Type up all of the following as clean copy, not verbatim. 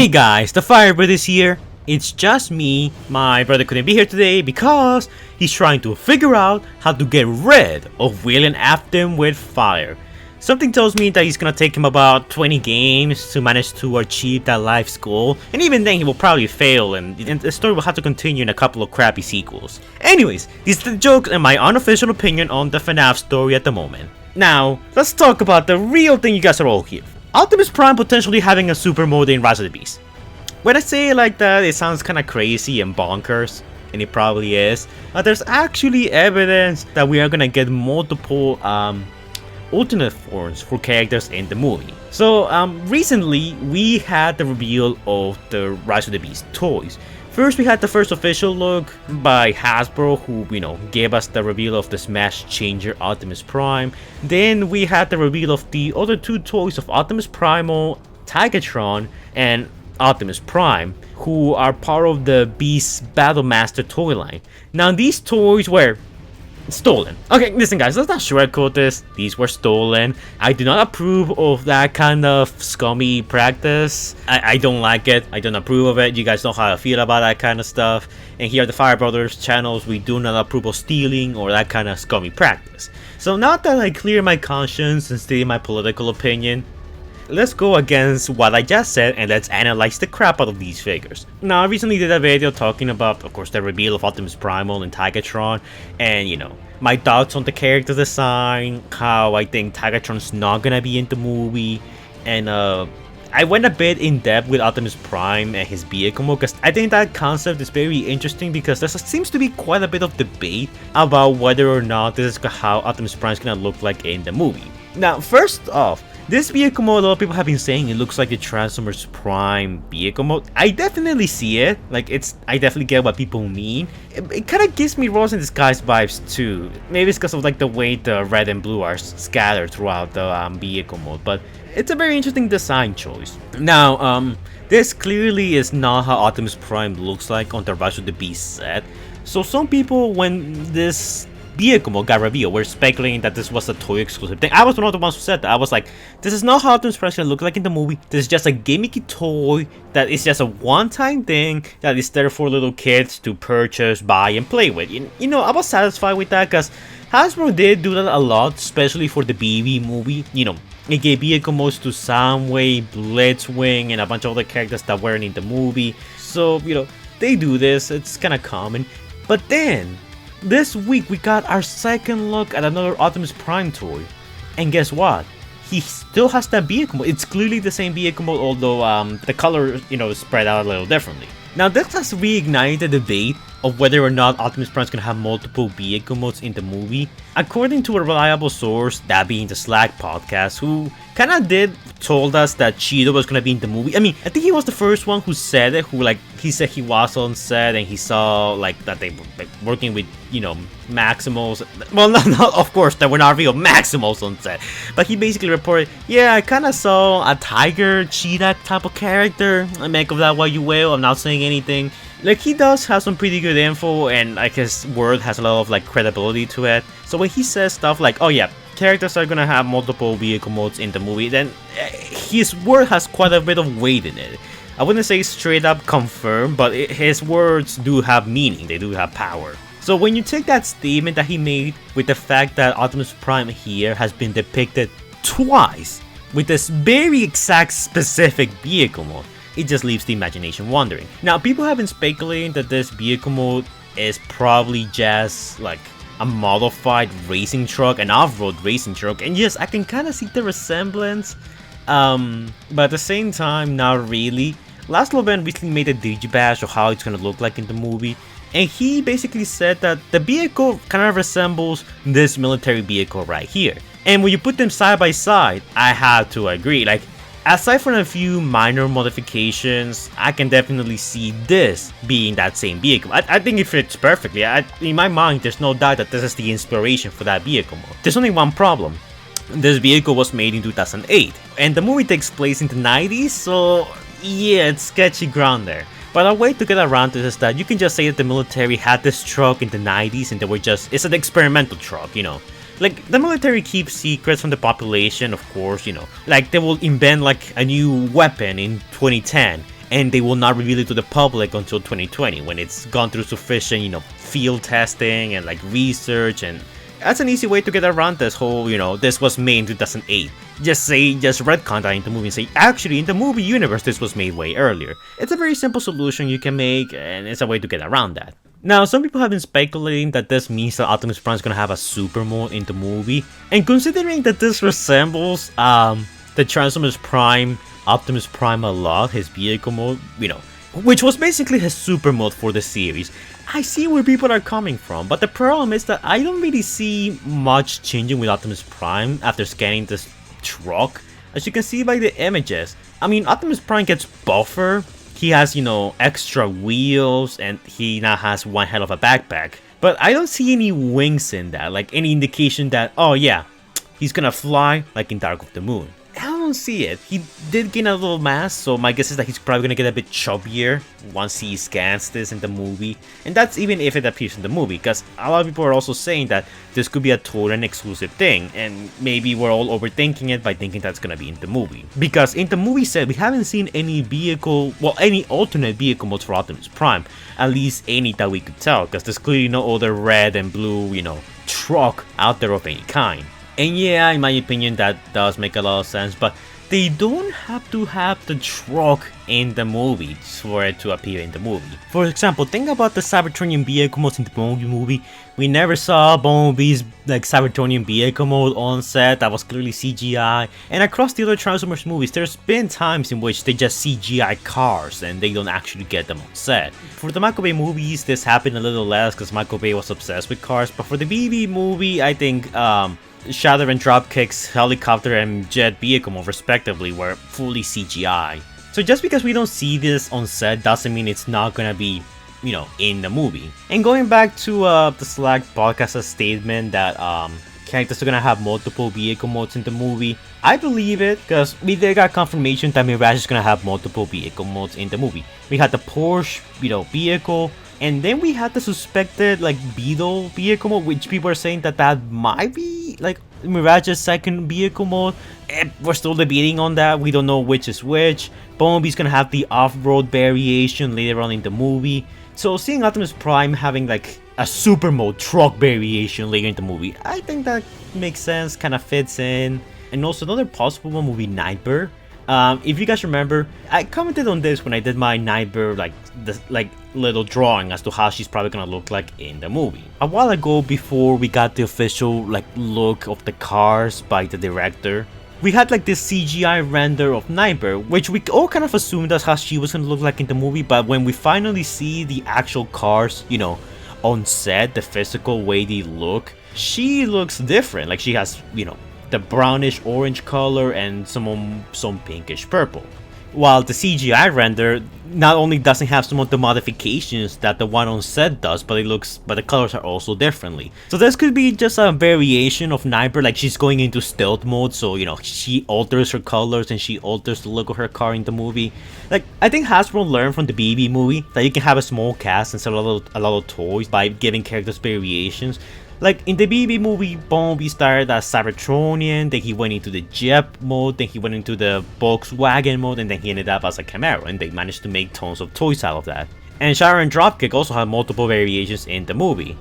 Hey guys, the Firebird is here. It's just me. My brother couldn't be here today because he's trying to figure out how to get rid of wheeling after him with fire. Something tells me that he's gonna take him about 20 games to manage to achieve that life's goal, and even then he will probably fail and the story will have to continue in a couple of crappy sequels. Anyways, these are the jokes and my unofficial opinion on the FNAF story at the moment. Now, let's talk about the real thing you guys are all here for. Optimus Prime potentially having a super mode in Rise of the Beast. When I say it like that, it sounds kinda crazy and bonkers, and it probably is. There's actually evidence that we are gonna get multiple alternate forms for characters in the movie. So recently we had the reveal of the Rise of the Beast toys. First we had the first official look by Hasbro, who gave us the reveal of the Smash Changer Optimus Prime. Then we had the reveal of the other two toys of Optimus Primal, Tigatron, and Optimus Prime, who are part of the Beast Battle Master toy line. Now these toys were stolen. Okay, listen guys, let's not sugarcoat this. These were stolen. I do not approve of that kind of scummy practice. I don't like it. I don't approve of it. You guys know how I feel about that kind of stuff. And here at the Fire Brothers channels, we do not approve of stealing or that kind of scummy practice. So now that I clear my conscience and state my political opinion, let's go against what I just said and let's analyze the crap out of these figures. Now, I recently did a video talking about, of course, the reveal of Optimus Primal and Tigatron, and my thoughts on the character design, how I think Tigatron's not gonna be in the movie, and I went a bit in depth with Optimus Prime and his vehicle mode because I think that concept is very interesting because there seems to be quite a bit of debate about whether or not this is how Optimus Prime is gonna look like in the movie. Now, first off, this vehicle mode, a lot of people have been saying it looks like the Transformers Prime vehicle mode. I definitely see it. I definitely get what people mean. It kind of gives me Rose in Disguise vibes too. Maybe it's because of the way the red and blue are scattered throughout the vehicle mode. But it's a very interesting design choice. Now, this clearly is not how Optimus Prime looks like on the Rise of the Beast set. So some people, when this vehicle mode got revealed, we're speculating that this was a toy exclusive thing. I was one of the ones who said that. I was like, this is not how Optimus Prime should look like in the movie. This is just a gimmicky toy that is just a one-time thing that is there for little kids to purchase, buy, and play with. I was satisfied with that because Hasbro did do that a lot, especially for the BB movie. It gave vehicle modes to Soundwave, Blitzwing, and a bunch of other characters that weren't in the movie. So, they do this. It's kind of common. But then this week we got our second look at another Optimus Prime toy, and guess what? He still has that vehicle mode. It's clearly the same vehicle mode, although the color is spread out a little differently. Now this has reignited the debate of whether or not Optimus Prime is going to have multiple vehicle modes in the movie. According to a reliable source, that being the Slack podcast, who kind of told us that Cheeto was going to be in the movie. I mean, I think he was the first one who said it, he said he was on set and he saw that they were working with, Maximals. Well, not of course, that were not real Maximals on set. But he basically reported, yeah, I kind of saw a tiger, cheetah type of character. I make of that what you will. I'm not saying anything. He does have some pretty good info, and his word has a lot of credibility to it. So when he says stuff like, oh yeah, characters are gonna have multiple vehicle modes in the movie, then his word has quite a bit of weight in it. I wouldn't say straight up confirmed, but his words do have meaning, they do have power. So when you take that statement that he made with the fact that Optimus Prime here has been depicted twice with this very exact specific vehicle mode, it just leaves the imagination wandering. Now, people have been speculating that this vehicle mode is probably just a modified racing truck, an off-road racing truck, and yes, I can kind of see the resemblance, but at the same time, not really. Laszlo Ben recently made a digibash of how it's gonna look like in the movie, and he basically said that the vehicle kind of resembles this military vehicle right here. And when you put them side by side, I have to agree. Aside from a few minor modifications, I can definitely see this being that same vehicle. I think it fits perfectly. In my mind, there's no doubt that this is the inspiration for that vehicle mode. There's only one problem. This vehicle was made in 2008, and the movie takes place in the 90s, so yeah, it's sketchy ground there. But a way to get around this is that you can just say that the military had this truck in the 90s and it's an experimental truck, The military keeps secrets from the population, of course, they will invent a new weapon in 2010 and they will not reveal it to the public until 2020 when it's gone through sufficient, field testing and like research. And that's an easy way to get around this whole, this was made in 2008. Just retcon that in the movie and say, actually, in the movie universe, this was made way earlier. It's a very simple solution you can make, and it's a way to get around that. Now, some people have been speculating that this means that Optimus Prime is gonna have a super mode in the movie, and considering that this resembles the Transformers Prime, Optimus Prime a lot, his vehicle mode, which was basically his super mode for the series, I see where people are coming from, but the problem is that I don't really see much changing with Optimus Prime after scanning this truck. As you can see by the images, I mean, Optimus Prime gets buffer, he has, extra wheels, and he now has one hell of a backpack. But I don't see any wings in that, like any indication that, oh yeah, he's gonna fly like in Dark of the Moon. I don't see it. He did gain a little mass, so my guess is that he's probably gonna get a bit chubbier once he scans this in the movie. And that's even if it appears in the movie, because a lot of people are also saying that this could be a total exclusive thing, and maybe we're all overthinking it by thinking that's gonna be in the movie. Because in the movie set, we haven't seen any any alternate vehicle modes for Optimus Prime, at least any that we could tell, because there's clearly no other red and blue, truck out there of any kind. And yeah, in my opinion, that does make a lot of sense, but they don't have to have the truck in the movie for it to appear in the movie. For example, think about the Cybertronian vehicle modes in the Bumblebee movie. We never saw Bumblebee's Cybertronian vehicle mode on set that was clearly CGI. And across the other Transformers movies, there's been times in which they just CGI cars and they don't actually get them on set. For the Michael Bay movies, this happened a little less because Michael Bay was obsessed with cars, but for the BB movie, I think Shadow and Dropkick's helicopter and jet vehicle mode respectively were fully CGI. So just because we don't see this on set doesn't mean it's not gonna be, in the movie. And going back to the Slack podcast's statement that characters are gonna have multiple vehicle modes in the movie, I believe it because we did got confirmation that Mirage is gonna have multiple vehicle modes in the movie. We had the Porsche, vehicle, and then we had the suspected Beetle vehicle mode, which people are saying that might be Mirage's second vehicle mode. We're still debating on that. We don't know which is which. Bumblebee's gonna have the off-road variation later on in the movie. So seeing Optimus Prime having a super mode truck variation later in the movie, I think that makes sense, kind of fits in. And also another possible one would be Nightbird. If you guys remember, I commented on this when I did my Nightbird little drawing as to how she's probably gonna look like in the movie. A while ago, before we got the official look of the cars by the director, we had this CGI render of Nightbird, which we all kind of assumed that's how she was gonna look like in the movie. But when we finally see the actual cars, on set, the physical way they look, she looks different. She has, the brownish orange color and some pinkish purple. While the CGI render not only doesn't have some of the modifications that the one on set does, but the colors are also differently. So this could be just a variation of Nightbird, she's going into stealth mode, so she alters her colors and she alters the look of her car in the movie. I think Hasbro learned from the BB movie that you can have a small cast and sell a lot of toys by giving characters variations. In the BB movie, Bumblebee started as Cybertronian, then he went into the Jet mode, then he went into the Volkswagen mode, and then he ended up as a Camaro, and they managed to make tons of toys out of that. And Shadow and Dropkick also had multiple variations in the movie.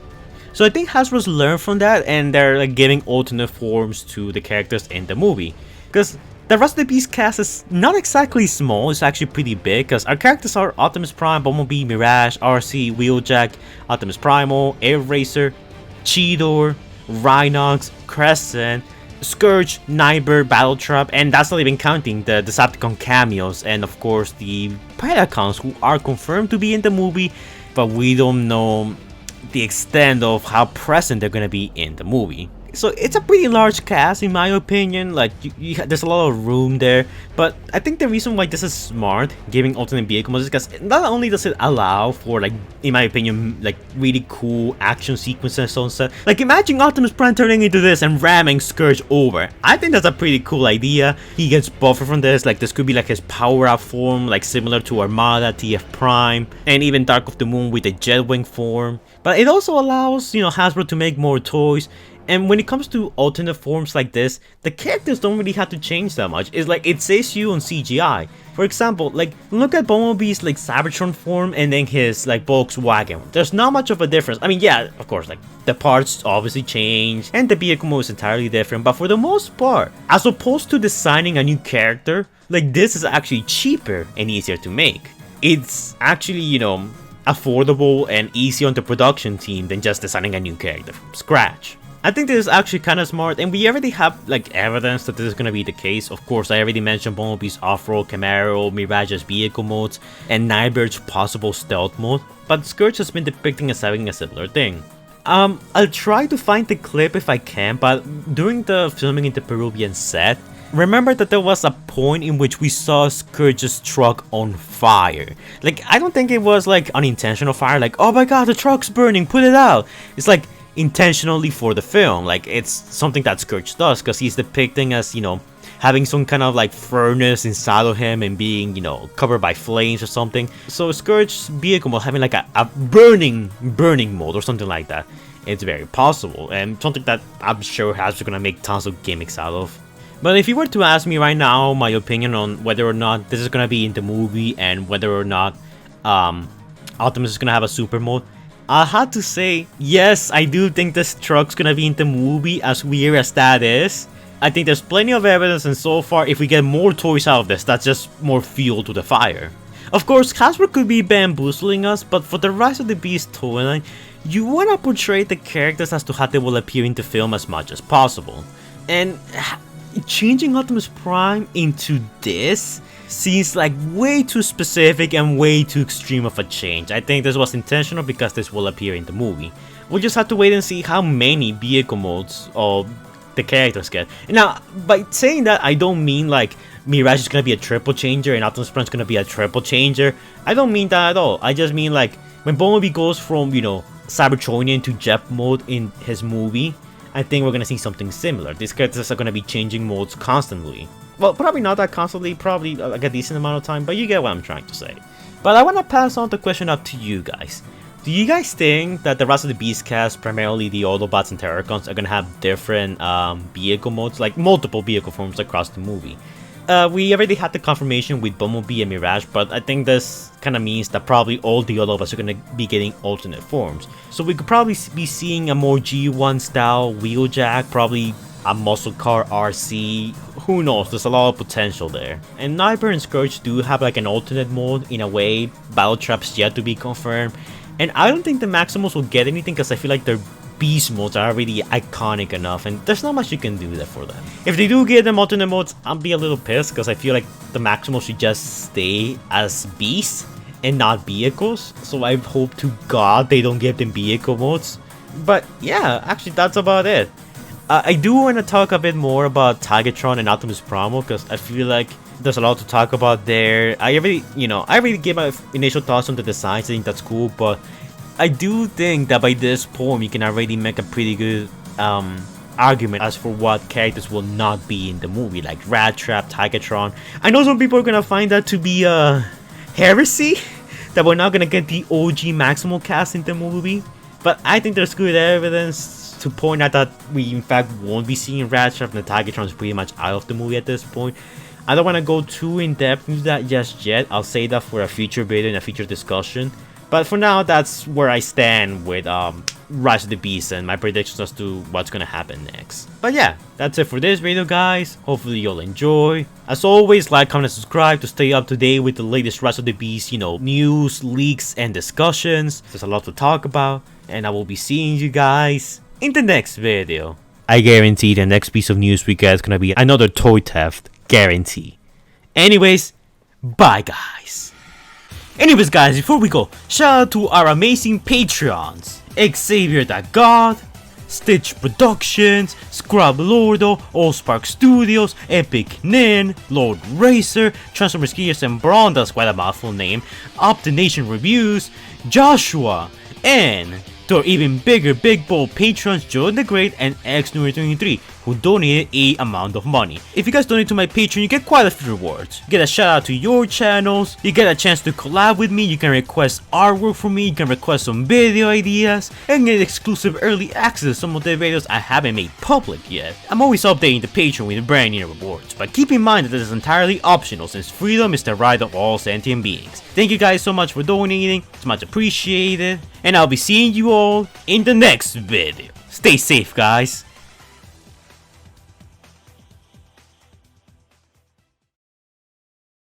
So I think Hasbro's learned from that, and they're giving alternate forms to the characters in the movie. Because the ROTB's cast is not exactly small, it's actually pretty big, because our characters are Optimus Prime, Bumblebee, Mirage, RC, Wheeljack, Optimus Primal, Air Racer, Cheetor, Rhinox, Crescent, Scourge, Nightbird, Battletrap, and that's not even counting the Decepticon cameos, and of course the Predacons who are confirmed to be in the movie, but we don't know the extent of how present they're gonna be in the movie. So it's a pretty large cast in my opinion, there's a lot of room there, but I think the reason why this is smart, giving alternate vehicle modes, is because not only does it allow for in my opinion, really cool action sequences on set. Imagine Optimus Prime turning into this and ramming Scourge over. I think that's a pretty cool idea. He gets buffer from this, this could be his power-up form, similar to Armada, TF Prime, and even Dark of the Moon with the Jetwing form. But it also allows, Hasbro to make more toys. And when it comes to alternate forms like this, the characters don't really have to change that much. It's like it saves you on CGI. For example, like look at Bumblebee's like Cybertron form and then his like Volkswagen. There's not much of a difference. I mean, yeah, of course, like the parts obviously change and the vehicle mode is entirely different, but for the most part, as opposed to designing a new character, like this is actually cheaper and easier to make. It's actually, you know, affordable and easy on the production team than just designing a new character from scratch. I think this is actually kind of smart, and we already have like evidence that this is gonna be the case. Of course, I already mentioned Bumblebee's off-road, Camaro, Mirage's vehicle modes, and Nightbird's possible stealth mode, but Scourge has been depicting as having a similar thing. I'll try to find the clip if I can, but during the filming in the Peruvian set, remember that there was a point in which we saw Scourge's truck on fire. Like, I don't think it was like unintentional fire, like, oh my god, the truck's burning, put it out. It's like intentionally for the film, like it's something that Scourge does because he's depicting as, you know, having some kind of like furnace inside of him and being, you know, covered by flames or something. So Scourge's vehicle mode having like a burning mode or something like that. It's very possible and something that I'm sure Hasbro gonna make tons of gimmicks out of. But if you were to ask me right now my opinion on whether or not this is gonna be in the movie and whether or not Optimus is gonna have a super mode, I had to say, yes, I do think this truck's gonna be in the movie, as weird as that is. I think there's plenty of evidence, and so far, if we get more toys out of this, that's just more fuel to the fire. Of course, Hasbro could be bamboozling us, but for the Rise of the Beast toy line, you wanna portray the characters as to how they will appear in the film as much as possible. And changing Optimus Prime into this seems like way too specific and way too extreme of a change. I think this was intentional because this will appear in the movie. We'll just have to wait and see how many vehicle modes the characters get. Now, by saying that, I don't mean like Mirage is gonna be a triple changer and Optimus Prime is gonna be a triple changer. I don't mean that at all. I just mean like when Bumblebee goes from, you know, Cybertronian to Jet mode in his movie, I think we're gonna see something similar. These characters are gonna be changing modes constantly. Well, probably not that constantly, probably like a decent amount of time, but you get what I'm trying to say. But I want to pass on the question up to you guys. Do you guys think that the rest of the Beast cast, primarily the Autobots and Terracons, are gonna have different vehicle modes, like multiple vehicle forms across the movie? We already had the confirmation with Bumblebee and Mirage, but I think this kind of means that probably all the Autobots are gonna be getting alternate forms. So we could probably be seeing a more G1 style Wheeljack, probably a muscle car RC, who knows, there's a lot of potential there. And Nightbird and Scourge do have like an alternate mode in a way, Battle Trap's yet to be confirmed, and I don't think the Maximals will get anything because I feel like their Beast modes are already iconic enough and there's not much you can do there for them. If they do get them alternate modes, I'll be a little pissed because I feel like the Maximals should just stay as beasts and not vehicles, so I hope to god they don't give them vehicle modes. But yeah, actually that's about it. I do want to talk a bit more about Tigatron and Optimus Prime because I feel like there's a lot to talk about there. I already gave my initial thoughts on the designs. I think that's cool, but I do think that by this point, you can already make a pretty good argument as for what characters will not be in the movie, like Rat Trap, Tigatron. I know some people are gonna find that to be a heresy, that we're not gonna get the OG Maximal cast in the movie, but I think there's good evidence to point out that we in fact won't be seeing Rat Trap and the Tigatron is pretty much out of the movie at this point. I don't want to go too in depth into that just yet. I'll say that for a future video and a future discussion. But for now, that's where I stand with Rise of the Beast and my predictions as to what's gonna happen next. But yeah, that's it for this video, guys. Hopefully you'll enjoy. As always, like, comment, and subscribe to stay up to date with the latest Rise of the Beast, news, leaks, and discussions. There's a lot to talk about, and I will be seeing you guys in the next video. I guarantee the next piece of news we get is gonna be another toy theft. Guarantee. Anyways, bye guys. Anyways guys, before we go, shout out to our amazing Patreons. Xavier the God, Stitch Productions, Scrub Lordo, Allspark Studios, Epic Nin, Lord Racer, Transformers Gears and Brawn, that's quite a mouthful name, Up the Nation Reviews, Joshua, and to our even bigger big bold patrons, Jordan the Great and X23. who donated a amount of money. If you guys donate to my Patreon, you get quite a few rewards. You get a shout out to your channels, you get a chance to collab with me, you can request artwork from me, you can request some video ideas, and get exclusive early access to some of the videos I haven't made public yet. I'm always updating the Patreon with brand new rewards, but keep in mind that this is entirely optional since freedom is the right of all sentient beings. Thank you guys so much for donating, it's much appreciated, and I'll be seeing you all in the next video. Stay safe, guys.